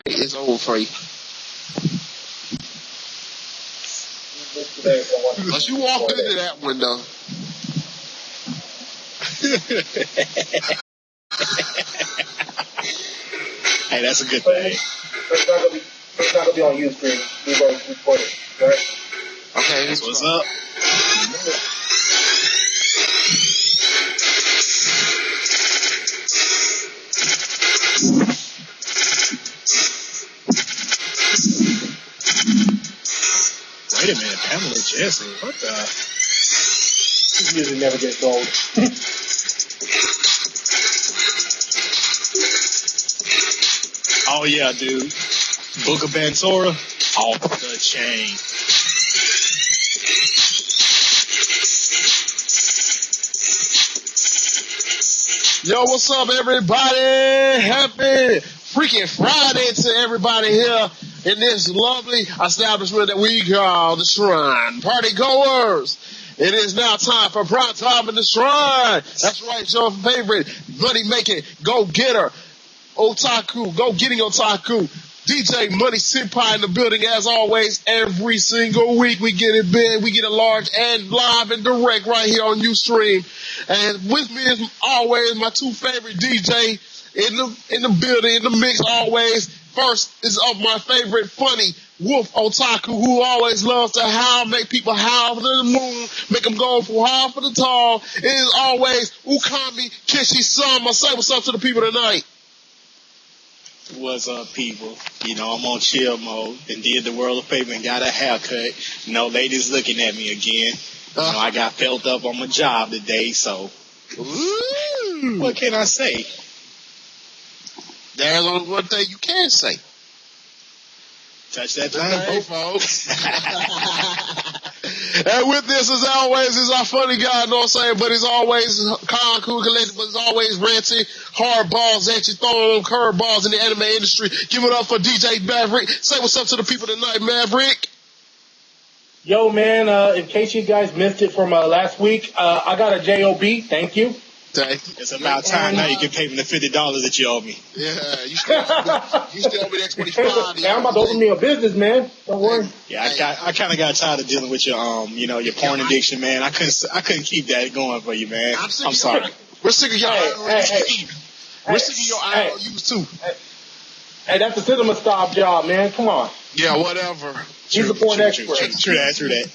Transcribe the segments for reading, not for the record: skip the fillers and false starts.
It's over for you. Unless you walked into that window. Hey, that's a good thing. It's not gonna be on Ustream. We've already recorded, right? Okay, that's what's up. Wait a minute, Pamela Jesse. What the? This music never gets old. Oh yeah, dude. Book of Bantora, off the chain. Yo, what's up, everybody? Happy freaking Friday to everybody here in this lovely establishment that we call the Shrine. Party goers, it is now time for Primetime in the Shrine. That's right, your favorite money-making go-getter, otaku, go-getting otaku, DJ Money Senpai in the building as always. Every single week we get it big, we get it large and live and direct right here on Ustream. And with me is always my two favorite DJ in the building, in the mix always. First is of my favorite funny wolf otaku who always loves to howl, make people howl for the moon, make them go for howl for the tall. It is always Ukami Kishi-sama. Say what's up to the people tonight. What's up, people? You know, I'm on chill mode and did the world a favor and got a haircut. You know, ladies looking at me again. You know, I got felt up on my job today, so what can I say? There's only one thing you can say. Touch that thing, folks. And with this, as always, is our funny guy, know what I'm saying? But he's always calm, cool, collected, but he's always ranting hard balls at you, throwing curveballs in the anime industry. Give it up for DJ Maverick. Say what's up to the people tonight, Maverick. Yo, man, in case you guys missed it from last week, I got a JOB. Thank you. It's about time now you can pay me the $50 that you owe me. Yeah, you still owe me that $25. I'm about to open me a business, man. Don't worry. Yeah, I kind of got tired of dealing with your your porn addiction, man. I couldn't keep that going for you, man. I'm sorry. We're sick of y'all. We're sick of your IOUs too. Hey, that's a cinema stop job, man. Come on. Yeah, whatever. He's a porn expert. True that.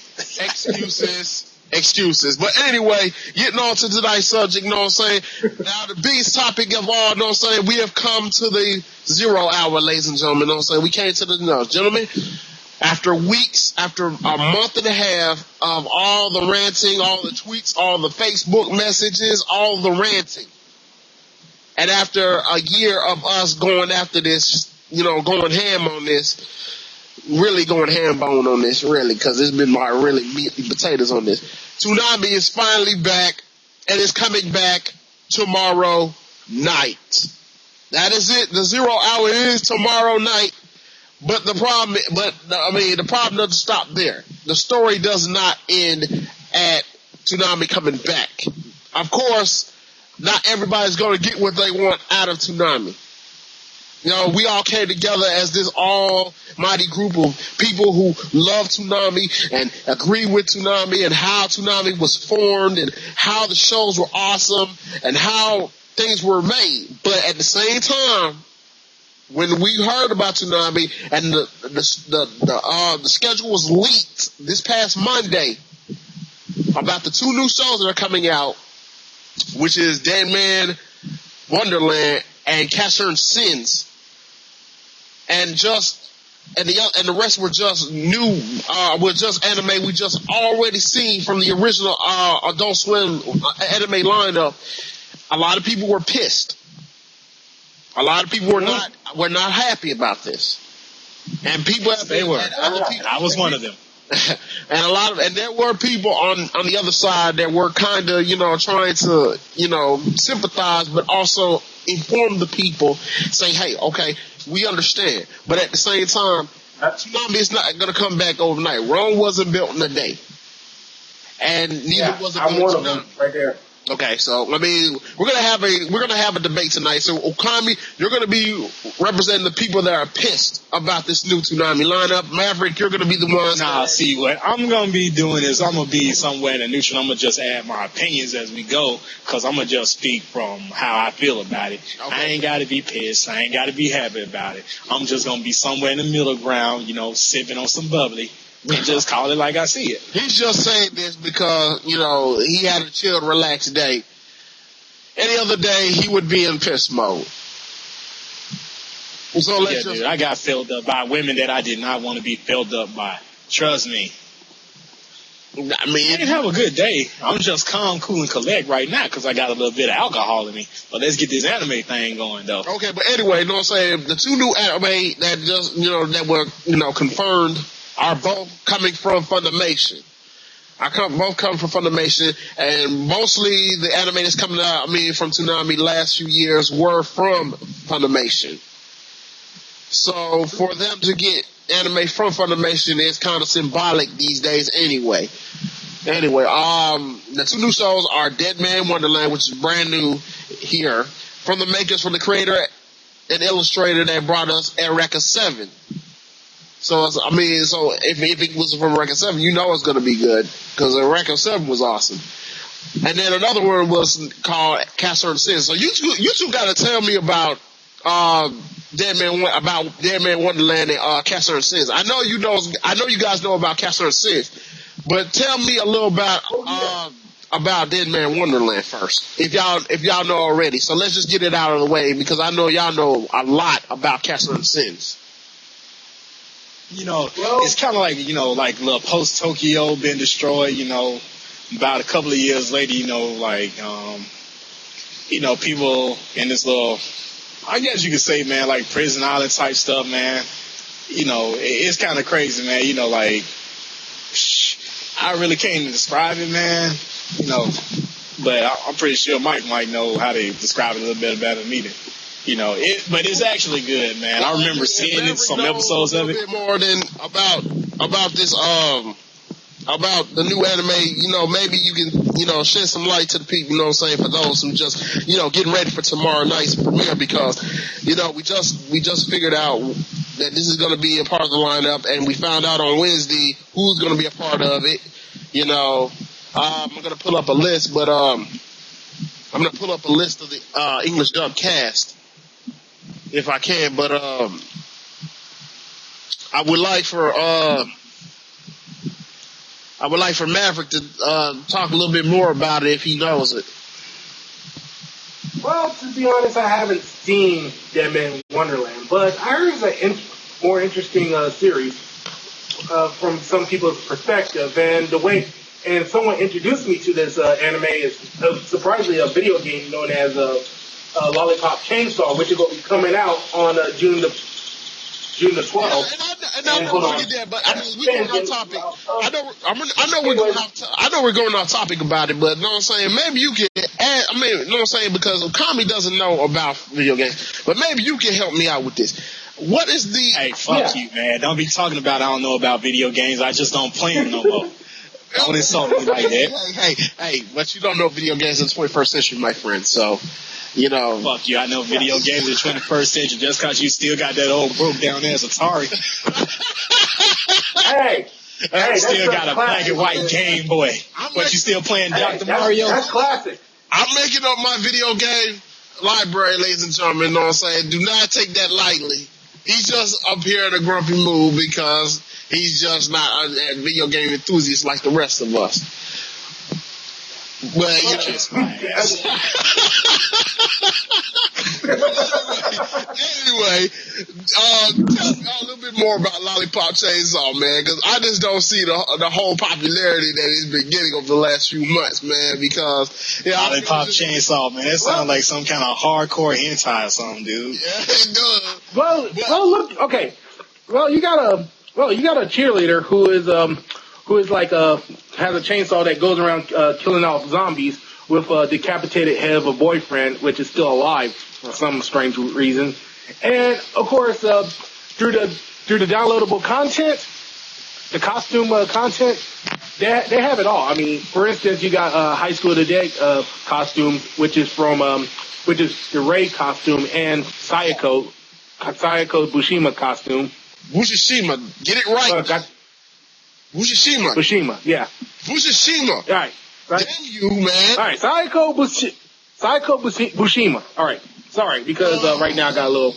Excuses. But anyway, getting on to tonight's subject, you know what I'm saying? Now, the biggest topic of all, you know what I'm saying? We have come to the 0 hour, ladies and gentlemen, you know what I'm saying? We came to the, gentlemen, after weeks, after a month and a half of all the ranting, all the tweets, all the Facebook messages, all the ranting. And after a year of us going after this, going ham on this, really going ham bone on this, really, because it's been my really meaty potatoes on this. Toonami is finally back, and it's coming back tomorrow night. That is it. The 0 hour is tomorrow night. But the problem doesn't stop there. The story does not end at Toonami coming back. Of course, not everybody's going to get what they want out of Toonami. We all came together as this almighty group of people who love Toonami and agree with Toonami and how Toonami was formed and how the shows were awesome and how things were made. But at the same time, when we heard about Toonami and the schedule was leaked this past Monday about the 2 new shows that are coming out, which is Dead Man Wonderland and Casshern Sins. And the rest were just new, were just anime we just already seen from the original Adult Swim anime lineup. A lot of people were pissed. A lot of people were not happy about this. And people have they were. And I was one of them. And there were people on the other side that were kind of, trying to, sympathize, but also inform the people, say, hey, okay, we understand. But at the same time, Toonami is not going to come back overnight. Rome wasn't built in a day. And neither was it I'm one of them right there. Okay, so we're gonna have a debate tonight. So Okami, you're gonna be representing the people that are pissed about this new Toonami lineup. Maverick, you're gonna be the ones. Nah, see what I'm gonna be doing is I'm gonna be somewhere in the neutral. I'm gonna just add my opinions as we go, cause I'm gonna just speak from how I feel about it. Okay. I ain't gotta be pissed. I ain't gotta be happy about it. I'm just gonna be somewhere in the middle ground, sipping on some bubbly. And just call it like I see it. He's just saying this because, he had a chilled, relaxed day. Any other day, he would be in piss mode. So dude, I got filled up by women that I did not want to be filled up by. Trust me. I didn't have a good day. I'm just calm, cool, and collect right now because I got a little bit of alcohol in me. But let's get this anime thing going, though. Okay, but anyway, you know what I'm saying? The two new anime that just, that were, confirmed are both coming from Funimation. Both come from Funimation, and mostly the anime that's coming out, from Toonami last few years were from Funimation. So for them to get anime from Funimation is kind of symbolic these days anyway. Anyway, the two new shows are Dead Man Wonderland, which is brand new here, from the makers, from the creator and illustrator that brought us Eureka 7. So, if it was from Eureka 7, it's going to be good, because Eureka 7 was awesome. And then another one was called Castle and Sins. So you two got to tell me about Dead Man Wonderland and Castle and Sins. I know you guys know about Castle and Sins, but tell me a little about Dead Man Wonderland first, if y'all know already. So let's just get it out of the way, because I know y'all know a lot about Castle and Sins. It's kind of like little post-Tokyo been destroyed, about a couple of years later, people in this little, I guess you could say, man, like prison island type stuff, man. It's kind of crazy, man. I really can't describe it, man, but I'm pretty sure Mike might know how to describe it a little bit better than me. But it's actually good, man. I remember seeing some episodes of it. A bit more than about this about the new anime. Maybe you can shed some light to the people. For those who just getting ready for tomorrow night's premiere, because we just figured out that this is going to be a part of the lineup, and we found out on Wednesday who's going to be a part of it. I'm going to pull up a list, but I'm going to pull up a list of the English dub cast, if I can, but I would like for Maverick to talk a little bit more about it if he knows it. Well, to be honest, I haven't seen Dead Man Wonderland, but I heard it's a more interesting series from some people's perspective, and someone introduced me to this anime is surprisingly a video game known as Lollipop Chainsaw, which is going to be coming out on June the 12th. And I know we'll get there, but we're going off topic. I know we're going off topic about it, but you know what I'm saying? Maybe you can add, you know what I'm saying? Because Okami doesn't know about video games, but maybe you can help me out with this. What is the... Hey, fuck you, man. Don't be talking about I don't know about video games. I just don't play them no more. Don't insult me like that. Hey, but you don't know video games in the 21st century, my friend, so... Fuck you, I know video games in the 21st century just because you still got that old broke down ass Atari. Hey, I still got a black and white Game Boy. But you still playing Dr. Mario? That's classic. I'm making up my video game library, ladies and gentlemen, you know what I'm saying? Do not take that lightly. He's just up here in a grumpy mood because he's just not a video game enthusiast like the rest of us. Well, anyway, tell me a little bit more about Lollipop Chainsaw, man, because I just don't see the whole popularity that it's been getting over the last few months, man, because... Lollipop Chainsaw, man, that sounds like some kind of hardcore hentai or something, dude. Yeah, it does. Well, look, okay. Well, you got a cheerleader who is like has a chainsaw that goes around killing off zombies with a decapitated head of a boyfriend, which is still alive for some strange reason. And of course, through the downloadable content, the costume content, they have it all. I mean, for instance, you got High School Today costumes, which is the Rei costume, and Sayako Bushima costume. Bushishima, get it right. Bushishima. Bushima, yeah. Bushishima. All right. Damn you, man. All right, Sayako Bushima. All right. Sorry, because right now I got a little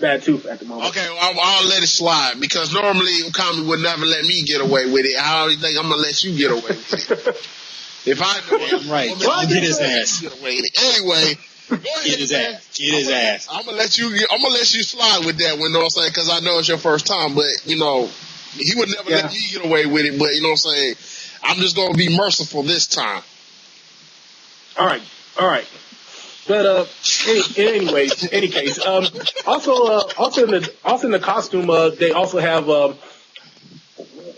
bad tooth at the moment. Okay, I'll let it slide because normally Okami would never let me get away with it. I already think I'm gonna let you get away with it. If I do it, right, get his ass. Get away with it. Anyway, get his ass. Get his ass. I'm gonna let you slide with that one. You know what I'm saying? Because I know it's your first time, but you know he would never let me get away with it. But you know what I'm saying? I'm just gonna be merciful this time. All right. But anyway, in any case, also in the costume, they also have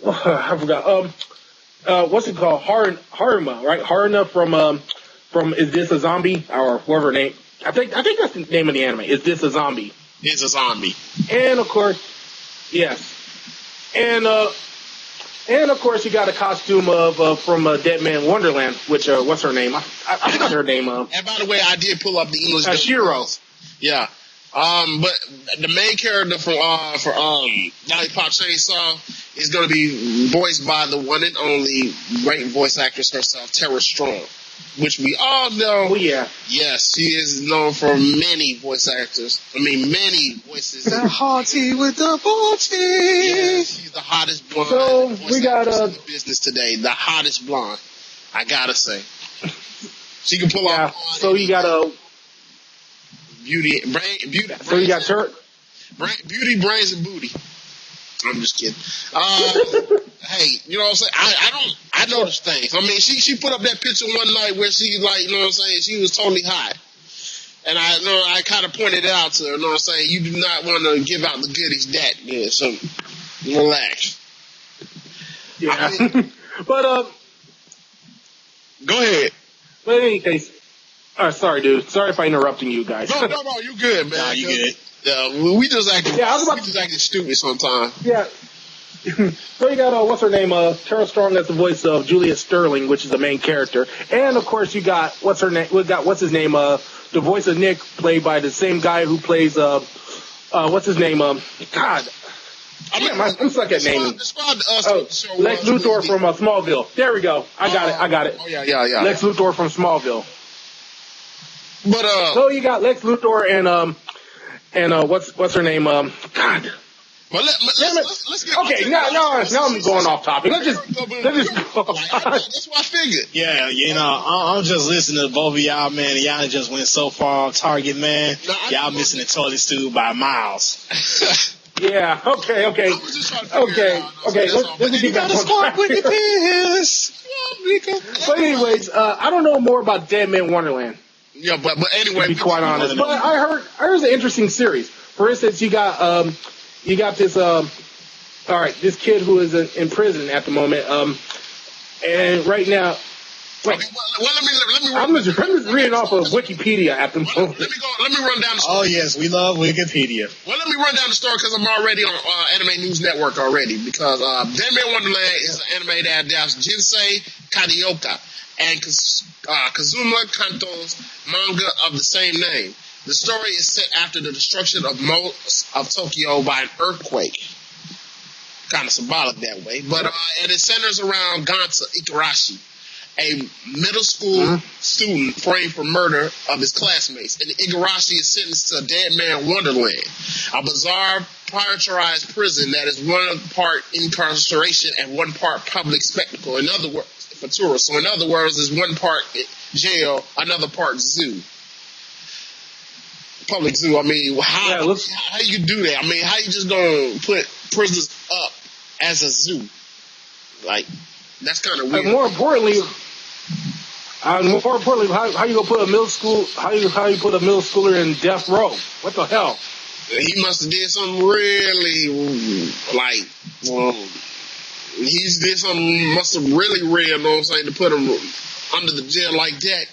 I forgot what's it called, Haruma, right? Haruna from Is This a Zombie, or whatever her name. I think that's the name of the anime. Is This a Zombie? It's a zombie. And of course, yes, and of course you got a costume of from Dead Man Wonderland, which what's her name? I forgot her name. And by the way, I did pull up the English. Shiro. Yeah. But the main character for Lollipop Chainsaw is going to be voiced by the one and only great voice actress herself, Tara Strong, which we all know. Oh yeah. Yes, she is known for many voice actors. I mean, many voices. The hottie with the booty. Yeah, she's the hottest blonde. So we got in the business today. The hottest blonde, I gotta say. She can pull off. So you got a beauty. So you got beauty, brains, and booty. I'm just kidding. Hey, you know what I'm saying? I notice things. I mean, she put up that picture one night where she, like, you know what I'm saying, she was totally hot. And I kind of pointed it out to her, you know what I'm saying? You do not want to give out the goodies that good, so relax. Yeah. But, go ahead. But in any case, sorry, dude. Sorry if I'm interrupting you guys. No, you good, man. Nah, you good. We just acting. Yeah, we just acting stupid sometimes. Yeah. So you got what's her name? Tara Strong as the voice of Juliet Sterling, which is the main character, and of course you got what's his name? The voice of Nick, played by the same guy who plays what's his name? God. I'm stuck at naming. Lex Luthor from Smallville. There we go. I got it. Oh yeah. Lex Luthor from Smallville. But so you got Lex Luthor and what's her name? God. Well, let's get okay. Now I'm going off topic. Let's just go. That's what I figured. Yeah, you know, I'm just listening to both of y'all, man. And y'all just went so far off target, man. Y'all missing the toilet stool by miles. Yeah. Okay. Okay. Let's get back on track. But anyways, I don't know more about Dead Man Wonderland. Yeah, but anyway, to be quite honest. But I heard it's an interesting series. For instance, you got this this kid who is in prison at the moment. And right now, wait. Okay, well, let me. I'm just reading off of Wikipedia at the moment. Let me run down the story. Oh yes, we love Wikipedia. Well, let me run down the story because I'm already on Anime News Network already. Because Dead Man Wonderland is an anime that adapts Jinsei Kadeoka and Kazuma Kanto's manga of the same name. The story is set after the destruction of most of Tokyo by an earthquake. Kind of symbolic that way. But and it centers around Gonta Igarashi, a middle school student framed for murder of his classmates. And Igarashi is sentenced to a Dead Man Wonderland, a bizarre privatized prison that is one part incarceration and one part public spectacle. In other words, for tourists. So in other words, there's one part jail, another part zoo. Public zoo. I mean, how you do that? I mean, how you just gonna put prisoners up as a zoo? Like, that's kind of weird. And more importantly, how you gonna put a middle school? How you put a middle schooler in death row? What the hell? He must have did something really must have really real, you know what I'm saying, to put him under the jail like that.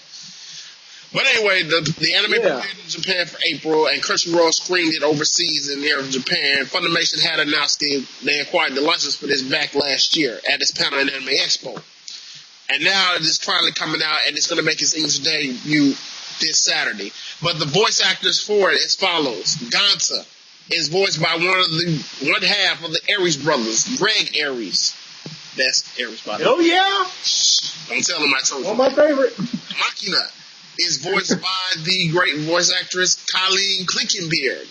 But anyway, the anime premiered in Japan for April, and Crunchyroll screened it overseas in there in Japan. Funimation had announced they acquired the license for this back last year at its Panel and Anime Expo. And now it is finally coming out, and it's going to make its English debut this Saturday. But the voice actors for it is as follows. Ganta is voiced by one half of the Aries brothers, Greg Aries. That's Aries, by the way. Oh, yeah. Don't tell him I told you. One of my favorite. Makina is voiced by the great voice actress Colleen Clinkenbeard.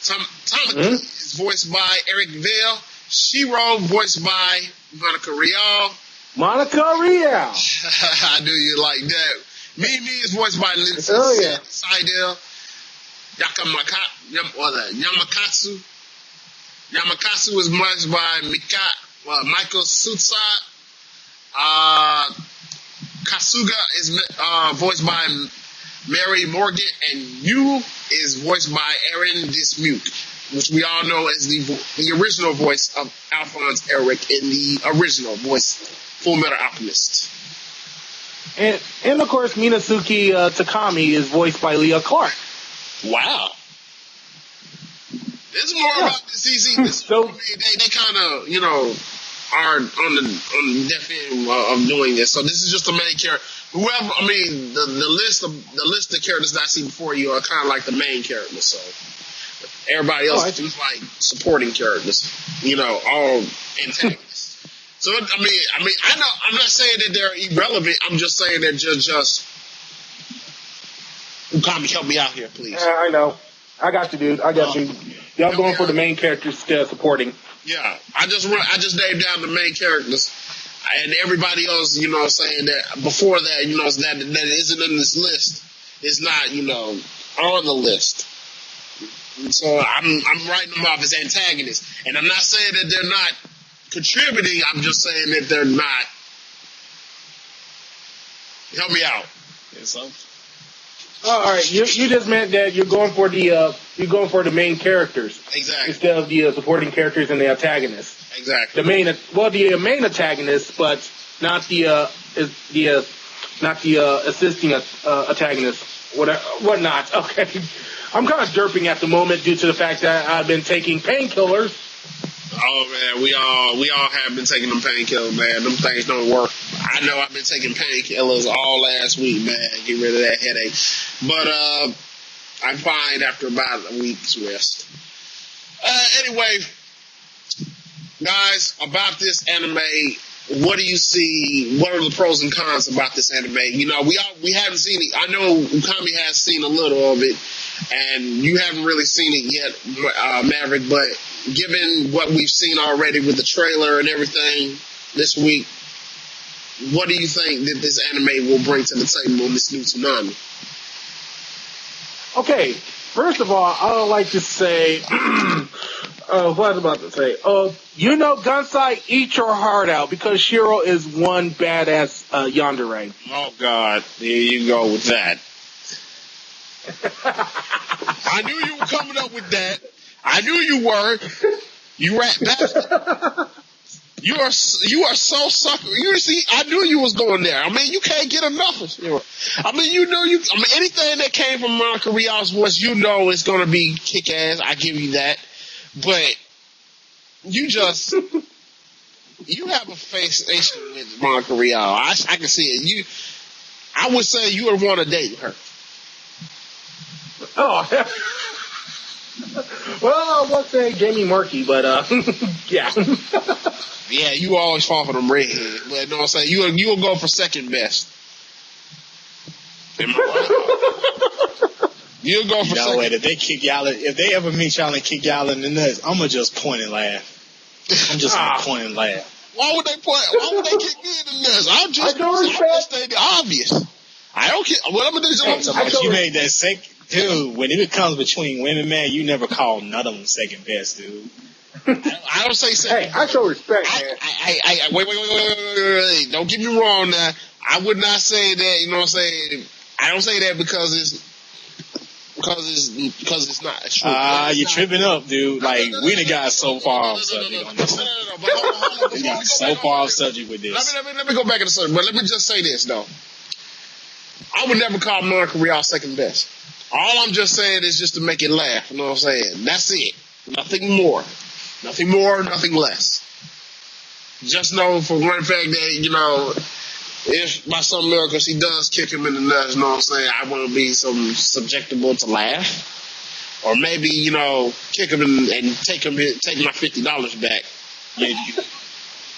Tamaki is voiced by Eric Vale. Shiro voiced by Monica Rial. Monica Rial. I knew you like that. Mimi is voiced by Lindsay Seidel. Yamakatsu. Yamakatsu is voiced by Michael Sutsa. Kasuga is voiced by Mary Morgan, and Yu is voiced by Aaron Dismuke, which we all know as the original voice of Alphonse Eric in the original voice Full Metal Alchemist. And of course, Minazuki Takami is voiced by Leah Clark. Wow. There's more about this easy. So they kind of, are on the deaf end of doing this. So this is just the main character. Whoever, the list of characters that I see before you are kind of like the main characters. So everybody else is like supporting characters. All antagonists. So I know I'm not saying that they're irrelevant. I'm just saying that just. Ukami, help me out here, please. I know. I got you, dude. I got you. Y'all going for the main characters supporting. Yeah, I just named down the main characters, and everybody else, saying that before that, that isn't in this list, is not, on the list. And so I'm writing them off as antagonists, and I'm not saying that they're not contributing. I'm just saying that they're not. Help me out. Yeah, so. All right, you just meant that you're going for the main characters, exactly, instead of the supporting characters and the antagonists. Exactly. The main antagonist, but not the assisting antagonist, whatnot. Okay, I'm kind of derping at the moment due to the fact that I've been taking painkillers. Oh man, we all have been taking them painkillers, man. Them things don't work. I know I've been taking painkillers all last week, man. Get rid of that headache. But I'm fine after about a week's rest. Anyway, guys, about this anime, what do you see? What are the pros and cons about this anime? We haven't seen it. I know Ukami has seen a little of it, and you haven't really seen it yet, Maverick, but given what we've seen already with the trailer and everything this week, what do you think that this anime will bring to the table in this new Toonami? Okay, first of all, I would like to say, what was I about to say? Gunsai, eat your heart out, because Shiro is one badass yandere. Oh, God. There you go with that. I knew you were coming up with that. I knew you were. You rat bastard. You are so sucker. You see, I knew you was going there. You can't get enough of Shiro. Anything that came from Monica Rial's voice, it's going to be kick ass. I give you that. But you have a fascination with Monica Rial. I can see it. I would say you would want to date her. Oh, well, I won't say Jamie Murky, but yeah. Yeah, you always fall for them redheads. But you know what I'm saying? You'll go for second best. Am I right? You'll go for second. Wait, if they ever meet y'all and kick y'all in the nuts, I'm gonna just point and laugh. I'm just gonna point and laugh. Why would they kick me in the nuts? I'm just stating the obvious. I don't care. What I'm gonna do is you made that second. Dude, when it comes between women, man, you never call none of them second best, dude. I don't say second. Hey, I show respect, man. Wait. Don't get me wrong now. I would not say that, you know what I'm saying? I don't say that because it's not true. You're tripping up, dude. Like, we done got so far off subject on this. We got so far off subject with this. Let me go back to the subject, but let me just say this, though. I would never call Monica Rial second best. All I'm just saying is just to make it laugh. You know what I'm saying? That's it. Nothing more. Nothing more, nothing less. Just know for one fact that, you know, if by some miracle he does kick him in the nuts, you know what I'm saying, I wouldn't be subjectable to laugh. Or maybe, you know, kick him and take my $50 back. Yeah.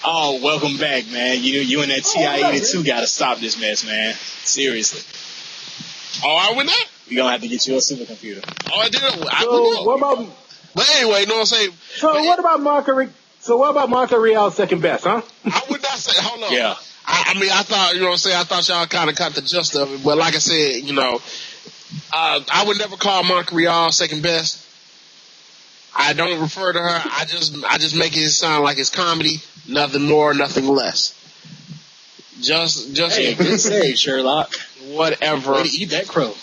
Oh, welcome back, man. You and that TIE too got to stop this mess, man. Seriously. Oh, I would not? We're going to have to get you a supercomputer. Oh, I did. What about... But anyway, you know what I'm saying? What about Monica Rial second best, huh? I would not say, hold on. Yeah. I mean, I thought, you know what I'm saying, I thought y'all kind of caught the gist of it. But like I said, you know, I would never call Monica Rial second best. I don't refer to her. I just make it sound like it's comedy. Nothing more, nothing less. Just hey, good save, Sherlock. Whatever. Way to eat that crow.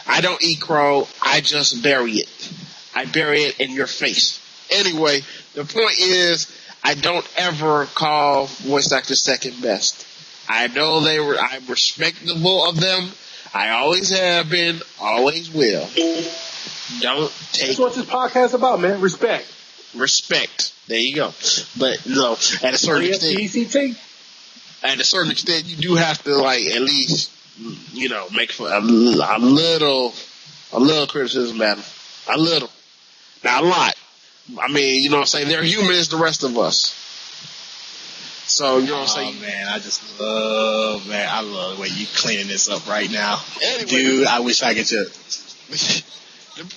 I don't eat crow. I just bury it. I bury it in your face. Anyway, the point is, I don't ever call voice actors second best. I know I'm respectable of them. I always have been, always will. Don't take... That's what this podcast is about, man. Respect. Respect. There you go. But, you know, at a certain extent, you do have to, like, at least, you know, make a little criticism at them. A little. Not a lot. I mean, you know what I'm saying? They're human as the rest of us. So, you know what I'm saying? Oh, man, I love the way you cleaning this up right now. Anyway, dude, I wish I could just...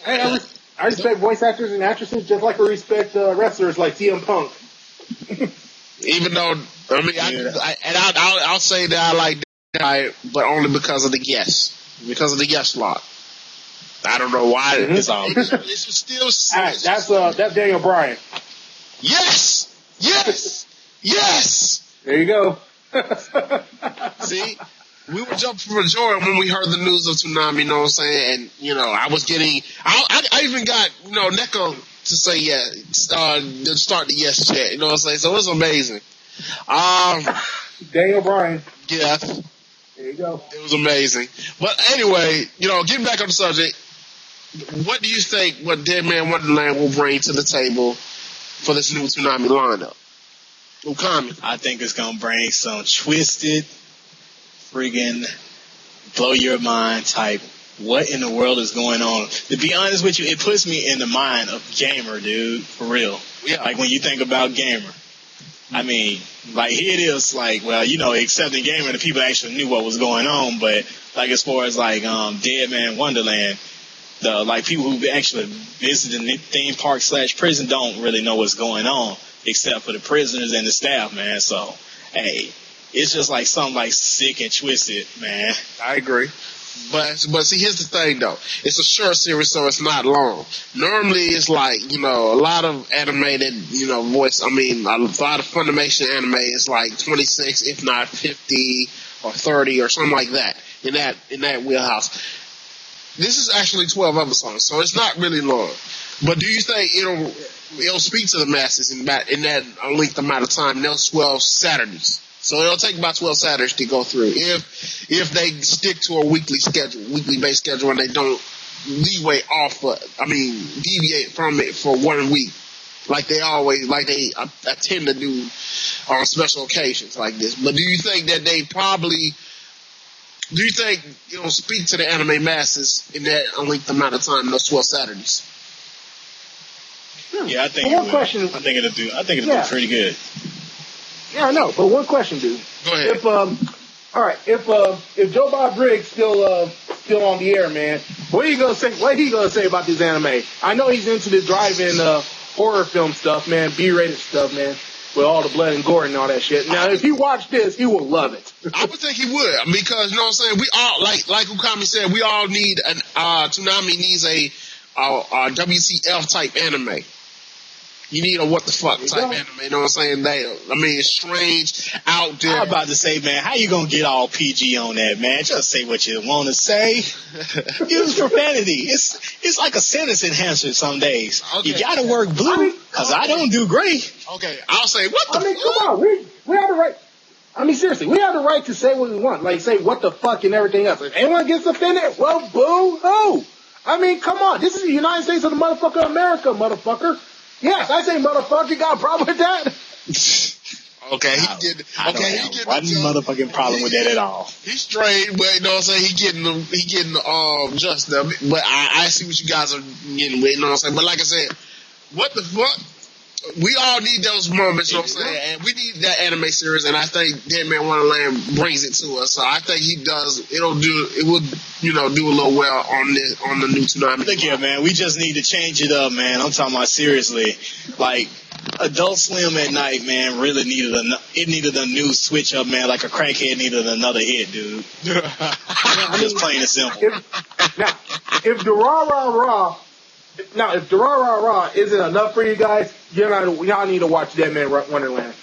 Hey, I respect voice actors and actresses just like I respect wrestlers like CM Punk. Even though, I mean, I'll say that I like that guy, but only because of the guest. Because of the guest slot. I don't know why. Mm-hmm. It's still... That's Daniel Bryan. Yes! There you go. See? We were jumping for joy when we heard the news of Toonami, you know what I'm saying? And, you know, I was getting... I even got, you know, Neko to say yes, to start the yes chat, you know what I'm saying? So it was amazing. Daniel Bryan. Yeah. There you go. It was amazing. But anyway, you know, getting back on the subject, what do you think what Dead Man Wonderland will bring to the table for this new Toonami lineup? Ukami. I think it's going to bring some twisted, friggin' blow your mind type. What in the world is going on? To be honest with you, it puts me in the mind of Gamer, dude. For real. Yeah. Like when you think about Gamer. I mean, like here it is, like, well, you know, except in Gamer, the people actually knew what was going on, but like as far as like Dead Man Wonderland, the like people who actually visited the theme park / prison don't really know what's going on, except for the prisoners and the staff, man. So, hey, it's just like something like sick and twisted, man. I agree. But see, here's the thing though. It's a short series, so it's not long. Normally, it's like, you know, a lot of animated, you know, a lot of Funimation anime is like 26, if not 50 or 30 or something like that in that wheelhouse. This is actually 12 episodes, so it's not really long. But do you think it'll speak to the masses in that length amount of time? Those 12 Saturdays. So it'll take about 12 Saturdays to go through if they stick to a weekly based schedule, and they don't deviate from it for 1 week like they tend to do on special occasions like this. But do you think that it'll speak to the anime masses in that length amount of time, those 12 Saturdays? Yeah, I think it'll do pretty good. Yeah, I know, but one question, dude. Go ahead. If Joe Bob Briggs still on the air, man, what are you gonna say? What are he gonna say about this anime? I know he's into the drive-in horror film stuff, man, B-rated stuff, man, with all the blood and gore and all that shit. Now, if he watched this, he will love it. I would think he would, because you know what I'm saying. We all like Ukami said, we all need Toonami needs a WTF type anime. You need a what the fuck type anime, you know what I'm saying? It's strange, out there. I'm about to say, man, how you gonna get all PG on that, man? Just say what you want to say. Use profanity. It's like a sentence enhancer some days. Okay. You gotta work blue, because I don't do gray. Okay, I'll say, what the fuck? Come on, we have the right. I mean, seriously, we have the right to say what we want. Like, say what the fuck and everything else. If anyone gets offended, well, boo-hoo. I mean, come on. This is the United States of the motherfucker America, motherfucker. Yes, I say motherfucker. You got a problem with that? Okay, he getting one motherfucking problem with that at all. He's straight, but you know what I'm saying, he getting just them. But I see what you guys are getting with, you know what I'm saying? But like I said, what the fuck? We all need those moments, you know what I'm saying? And we need that anime series, and I think Dead Man Wonderland brings it to us. So I think he does. It will, you know, do a little well on the new Toonami. Look here, man. We just need to change it up, man. I'm talking about seriously. Like, Adult Swim at night, man, really needed a new switch up, man. Like a crackhead needed another hit, dude. Just plain and simple. If the rah isn't enough for you guys, y'all need to watch Dead Man Wonderland.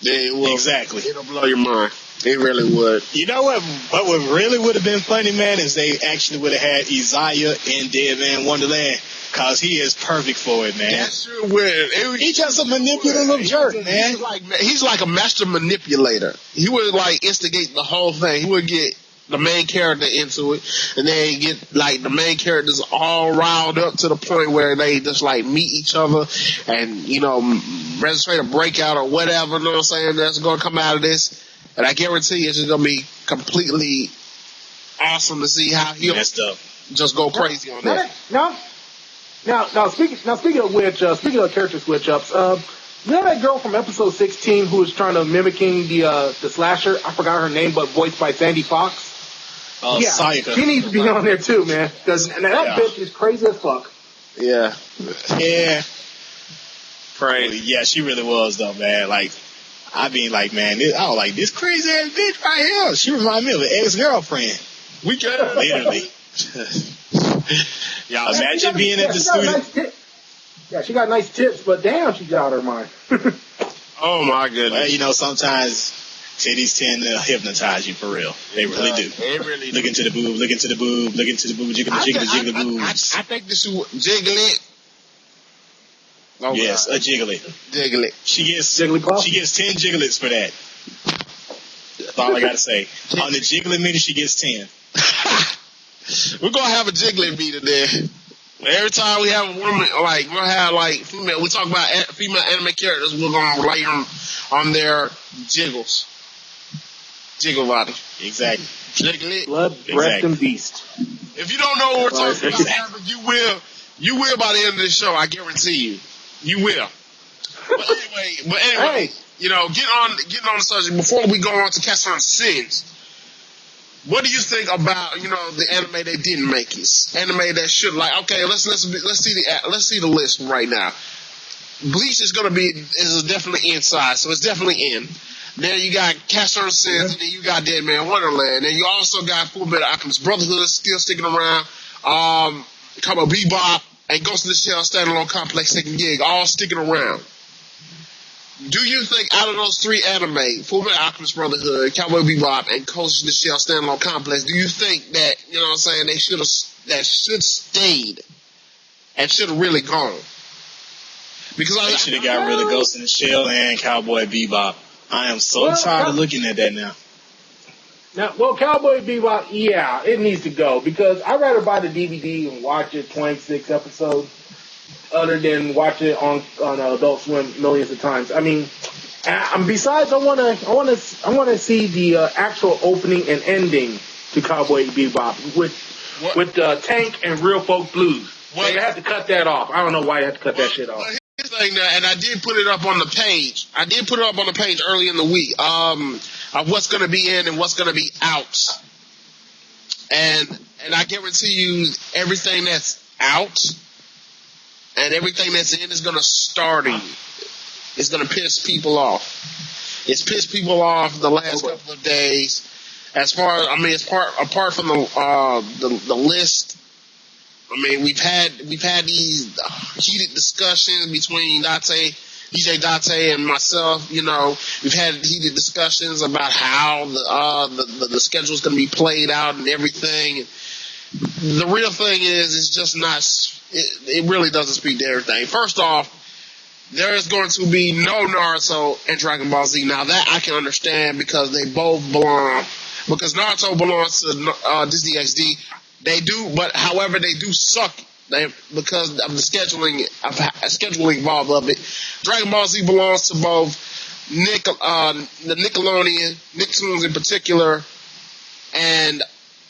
Yeah, it will. Exactly. It'll blow your mind. It really would. You know what? What really would have been funny, man, is they actually would have had Isaiah in Dead Man Wonderland, cause he is perfect for it, man. That sure would. He's just a manipulative jerk, man. He's like a master manipulator. He would like instigate the whole thing. He would get the main character into it, and then get like the main characters all riled up to the point where they just like meet each other and, you know, register a breakout or whatever, you know what I'm saying, that's going to come out of this. And I guarantee you it's just going to be completely awesome to see how he'll just go crazy on that. Now, speaking of which, speaking of character switch ups, you know that girl from episode 16 who was trying to mimicking the slasher? I forgot her name, but voiced by Sandy Fox. Yeah, Sayaka. She needs to be on there too, man. Because that bitch is crazy as fuck. Yeah. Crazy. Yeah, she really was though, man. Like, I mean, like, man, I was like, this crazy ass bitch right here. She reminded me of an ex-girlfriend. We got literally. Y'all imagine being at the studio. Yeah, she got nice tips, but damn, she's out of her mind. Oh my goodness. Well, you know, sometimes titties tend to hypnotize you for real. They really do. They really do. Look into the boob, look into the boob, look into the boob, jiggle the boobs. I think this is jiggle it. Oh, yes, God. A jigglet. Jiggle it. She gets 10 jigglets for that. That's all I gotta say. On the jigglet meter, she gets 10. We're gonna have a jigglet meter there. Every time we have a woman, like we'll have like female. We talk about female anime characters. We're gonna rely on their jiggles. Jiggle body. Exactly. Jiggle it. Blood, breath, and beast. If you don't know what we're talking about, you will. You will by the end of the show. I guarantee you. You will. But anyway, you know, getting on the subject before we go on to cast on sins. What do you think about, you know, the anime that didn't make it? Anime that should, like, okay, let's see the list right now. Bleach is definitely inside, so it's definitely in. Then you got Cast on Sins, and then you got Dead Man Wonderland. Then you also got Full Metal Alchemist Brotherhood still sticking around. Cowboy Bebop and Ghost in the Shell standalone complex taking gig, all sticking around. Do you think out of those three anime, Full Metal Alchemist Brotherhood, Cowboy Bebop, and Ghost in the Shell standalone complex, do you think that, you know what I'm saying, they should stayed and should have really gone? Because they should have got rid of Ghost in the Shell and Cowboy Bebop. I am so tired of looking at that now. Cowboy Bebop, yeah, it needs to go because I'd rather buy the DVD and watch it 26 episodes other than watch it on Adult Swim millions of times. I mean, besides, I want to see the actual opening and ending to Cowboy Bebop with Tank and Real Folk Blues. Well, they had to cut that off. I don't know why you had to cut that shit off. Here's the thing, and I did put it up on the page. Early in the week. Of what's going to be in and what's going to be out. And I guarantee you everything that's out and everything that's in is going to start in. It's going to piss people off. It's pissed people off the last couple of days. Apart from the list. I mean, we've had these heated discussions between DJ Date and myself. You know, we've had heated discussions about how the schedule's going to be played out and everything. The real thing is, it's just not. It really doesn't speak to everything. First off, there is going to be no Naruto and Dragon Ball Z. Now that I can understand because they both belong. Because Naruto belongs to Disney XD. They do, but however they do suck. Because of the scheduling involved of it. Dragon Ball Z belongs to both the Nickelodeon, Nicktoons in particular, and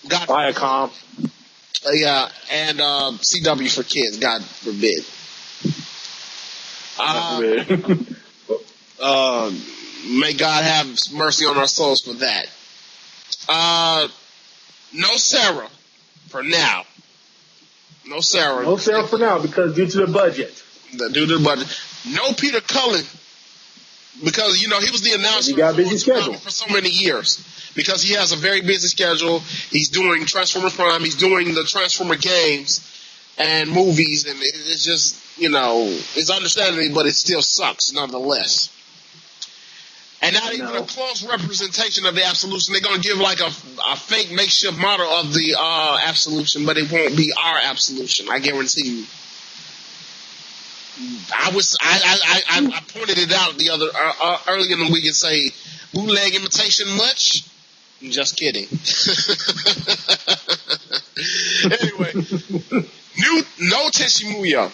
Viacom. And CW for kids. God forbid. May God have mercy on our souls for that. No Sarah for now. No Sarah. No Sarah for now because due to the budget. No Peter Cullen because he was the announcer. He got a busy schedule for so many years because he has a very busy schedule. He's doing Transformer Prime. He's doing the Transformer games and movies, and it's just it's understandable, but it still sucks nonetheless. And not even a close representation of the Absolution. They're going to give like a fake makeshift model of the Absolution, but it won't be our Absolution. I guarantee you. I pointed it out the other early in the week and say bootleg imitation much. I'm just kidding. Anyway, no Teshimuya.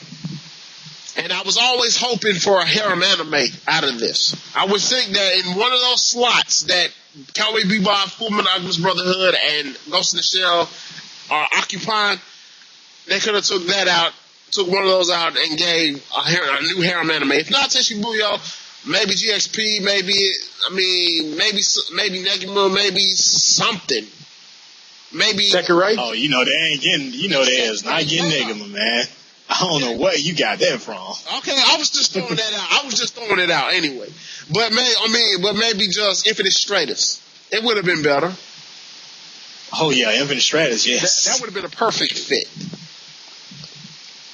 And I was always hoping for a harem anime out of this. I would think that in one of those slots that Cowboy Bebop, Full Monogamous Brotherhood, and Ghost in the Shell are occupying, they could have took one of those out and gave a new harem anime. If not Teshibuyo, maybe GXP, maybe Negima, maybe something. Maybe Sekirai? Oh, they ain't getting, they is not getting Negima, man. I don't know where you got that from. Okay, I was just throwing that out. I was just throwing it out anyway. But maybe just Infinite Stratus. It would have been better. Oh yeah, Infinite Stratus, yes. That would have been a perfect fit.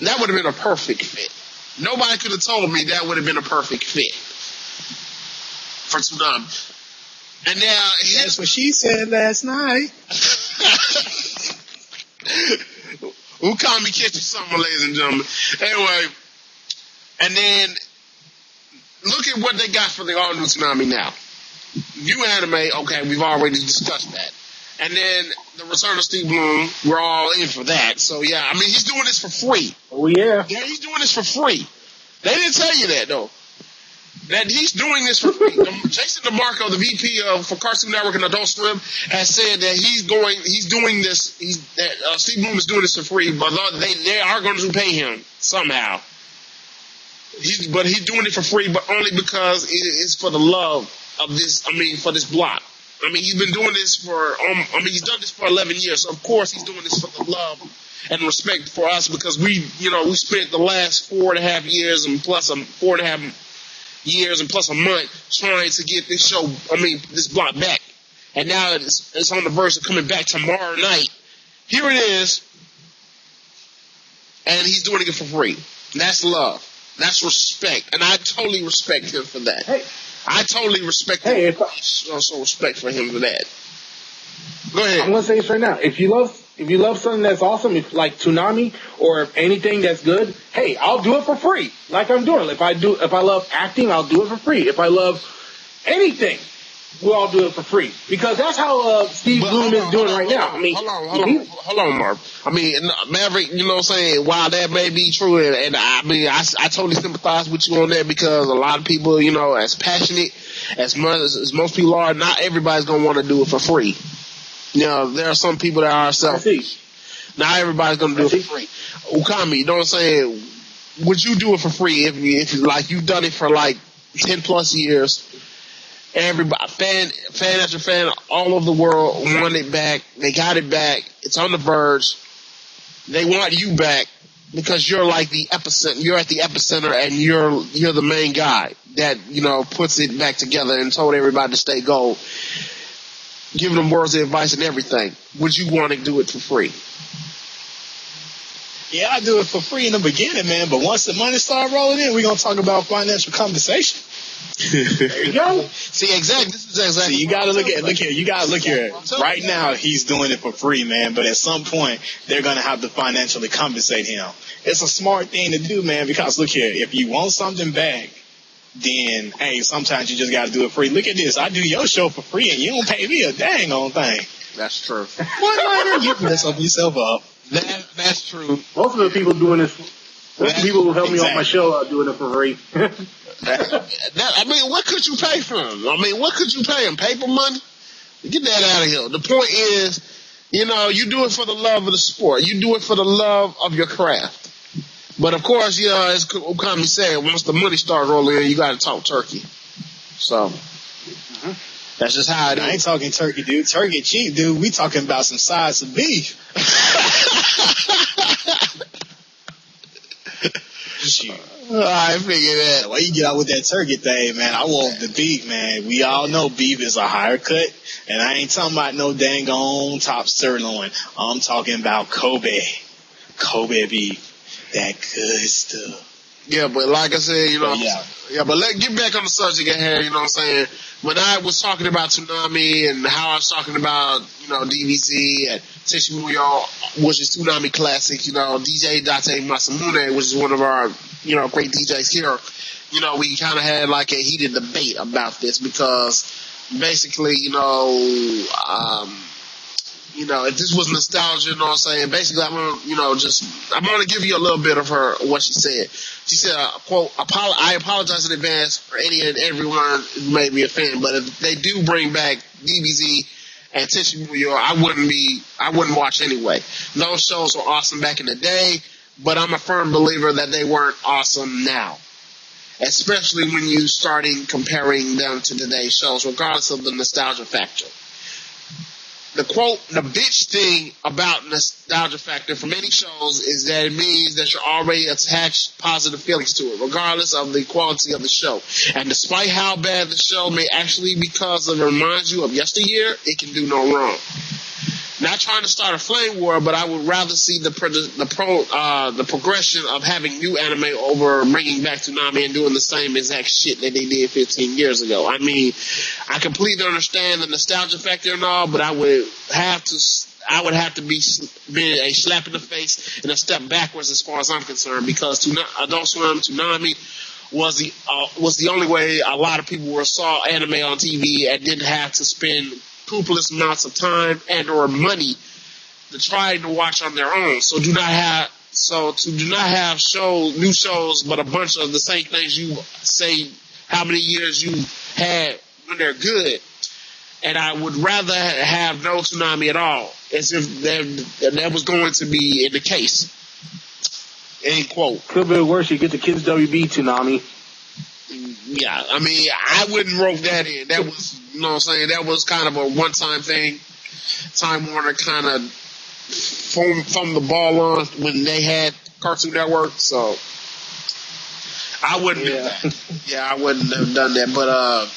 That would have been a perfect fit. Nobody could have told me that would have been a perfect fit for Toonami. And now that's what she said last night. Ukami catch you something, ladies and gentlemen. Anyway, and then look at what they got for the all new Toonami now. New anime, okay, we've already discussed that. And then the return of Steve Bloom, we're all in for that. So yeah, he's doing this for free. Oh yeah. Yeah, he's doing this for free. They didn't tell you that though. That he's doing this for free. Jason DeMarco, the VP for Cartoon Network and Adult Swim, has said that Steve Bloom is doing this for free, but they are going to pay him somehow. But he's doing it for free, but only because it's for the love of this. For this block. He's been doing this he's done this for 11 years. So of course he's doing this for the love and respect for us because we spent the last 4.5 years and plus 4.5 years and plus a month trying to get this show, this block back. And now it's on the verge of coming back tomorrow night. Here it is. And he's doing it for free. That's love. That's respect. And I totally respect him for that. Hey. I totally respect him. Also respect for him for that. Go ahead. I'm going to say this right now. If you love something that's awesome, like Toonami or anything that's good, hey, I'll do it for free. Like I'm doing. If I love acting, I'll do it for free. If I love anything, we'll all do it for free. Because that's how Steve Bloom is doing right now. Hold on, Mark. Maverick, you know what I'm saying? While that may be true, and I totally sympathize with you on that because a lot of people, as passionate as most people are, not everybody's going to want to do it for free. There are some people that are selfish. Not everybody's going to do it for free. Ukami, you know what I'm saying? Would you do it for free if you've done it for 10 plus years? Everybody, fan after fan all over the world want it back. They got it back. It's on the verge. They want you back because you're like the epicenter. You're at the epicenter and you're the main guy that, puts it back together and told everybody to stay gold. Giving them words of advice and everything. Would you want to do it for free? Yeah, I do it for free in the beginning, man. But once the money start rolling in, we're going to talk about financial compensation. There you go. See, exactly. This is exactly. See, you gotta look here. You gotta look here. Right now, he's doing it for free, man. But at some point, they're gonna have to financially compensate him. It's a smart thing to do, man. Because look here, if you want something back, then hey, sometimes you just gotta do it free. Look at this. I do your show for free, and you don't pay me a dang on thing. That's true. What? You mess up yourself up. That's true. Most of the people doing this, most of the people who help me on my show are doing it for free. I mean, what could you pay for him? I mean, what could you pay him? Paper money? Get that out of here. The point is, you know, you do it for the love of the sport. You do it for the love of your craft. But of course, you know, as Okami said, once the money starts rolling in, you got to talk turkey. So that's just how it is. I ain't talking turkey, dude. Turkey cheap, dude. We talking about some sides of beef. Shoot. I figured that. The way you get out with that turkey thing, man, I want the beef, man. We all know beef is a higher cut, and I ain't talking about no dang on top sirloin. I'm talking about Kobe beef. That good stuff. Yeah, but like I said, you know, but let's get back on the subject at hand, you know what I'm saying? When I was talking about Toonami and how I was talking about, you know, DBZ and Teshimuyo, which is Toonami Classic, you know, DJ Date Masamune, which is one of our, you know, great DJs here, you know, we kind of had like a heated debate about this because basically, you know, if this was nostalgia, you know what I'm saying? Basically, I'm going to give you a little bit of what she said. She said, quote, I apologize in advance for any and everyone who may be a fan, but if they do bring back DBZ and Teshimuyo, I wouldn't watch anyway. Those shows were awesome back in the day, but I'm a firm believer that they weren't awesome now. Especially when you starting comparing them to today's shows, regardless of the nostalgia factor. The quote, the bitch thing about nostalgia factor for many shows is that it means that you're already attached positive feelings to it, regardless of the quality of the show. And despite how bad the show may actually be because it reminds you of yesteryear, it can do no wrong. Not trying to start a flame war, but I would rather see the progression of having new anime over bringing back Toonami and doing the same exact shit that they did 15 years ago. I mean, I completely understand the nostalgia factor and all, but I would have to be a slap in the face and a step backwards as far as I'm concerned, because Adult Swim Toonami was the only way a lot of people saw anime on TV and didn't have to spend poopless amounts of time and or money to try to watch on their own. So to do not have new shows, but a bunch of the same things you say how many years you had when they're good. And I would rather have no Toonami at all, as if that was going to be in the case. End quote. Could be worse. You get the Kids WB Toonami. Yeah, I mean, I wouldn't rope that in. That was, you know what I'm saying, that was kind of a one-time thing. Time Warner kind of foamed the ball on when they had Cartoon Network, so I wouldn't do that. Yeah, I wouldn't have done that, but, I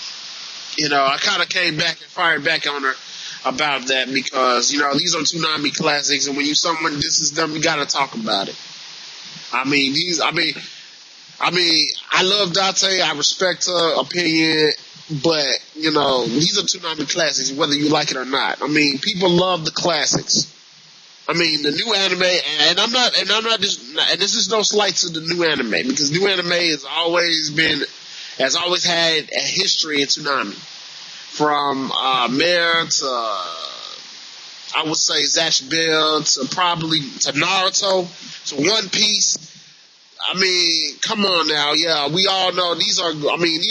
kind of came back and fired back on her about that because, these are Toonami classics, and when someone disses them, you gotta talk about it. I love Date. I respect her opinion, but these are Toonami classics, whether you like it or not. I mean, people love the classics. I mean, the new anime, and this is no slight to the new anime, because new anime has always had a history in Toonami, from Mare to I would say Zatch Bell to Naruto to One Piece. I mean, come on now. Yeah, we all know these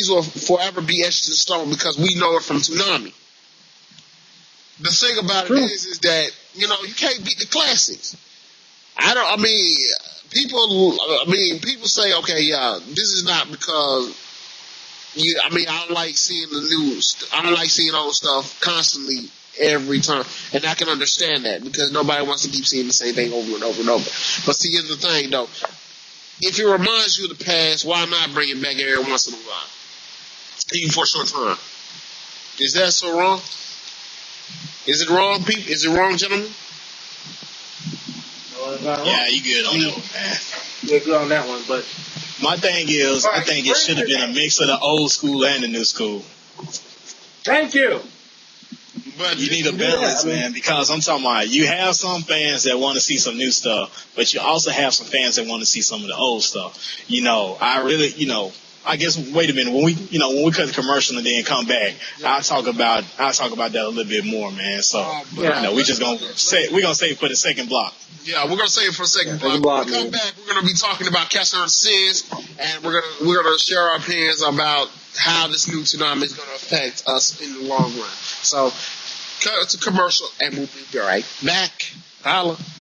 will forever be etched in stone because we know it from Toonami. The thing about it is that, you can't beat the classics. People say, okay, yeah, this is not because I don't like seeing the news. I don't like seeing old stuff constantly every time. And I can understand that because nobody wants to keep seeing the same thing over and over and over. But see, here's the thing though. If it reminds you of the past, why not bring it back every once in a while? Even for a short time. Is that so wrong? Is it wrong, people? Is it wrong, gentlemen? No, it's not wrong. Yeah, you good on that one, man. You're good on that one, but My thing is, I think it should have been a mix of the old school and the new school. Thank you. But you need a balance, man, because I'm talking about you have some fans that want to see some new stuff, but you also have some fans that want to see some of the old stuff. You know, I guess wait a minute, when we cut the commercial and then come back, I'll talk about that a little bit more, man. So we just gonna save it for the second block. Yeah, we're gonna save it for the second block. When we come back, we're gonna be talking about Castle of Sins, and we're gonna share our opinions about how this new Toonami is gonna affect us in the long run. So cut to commercial, and we'll be right back. Holla.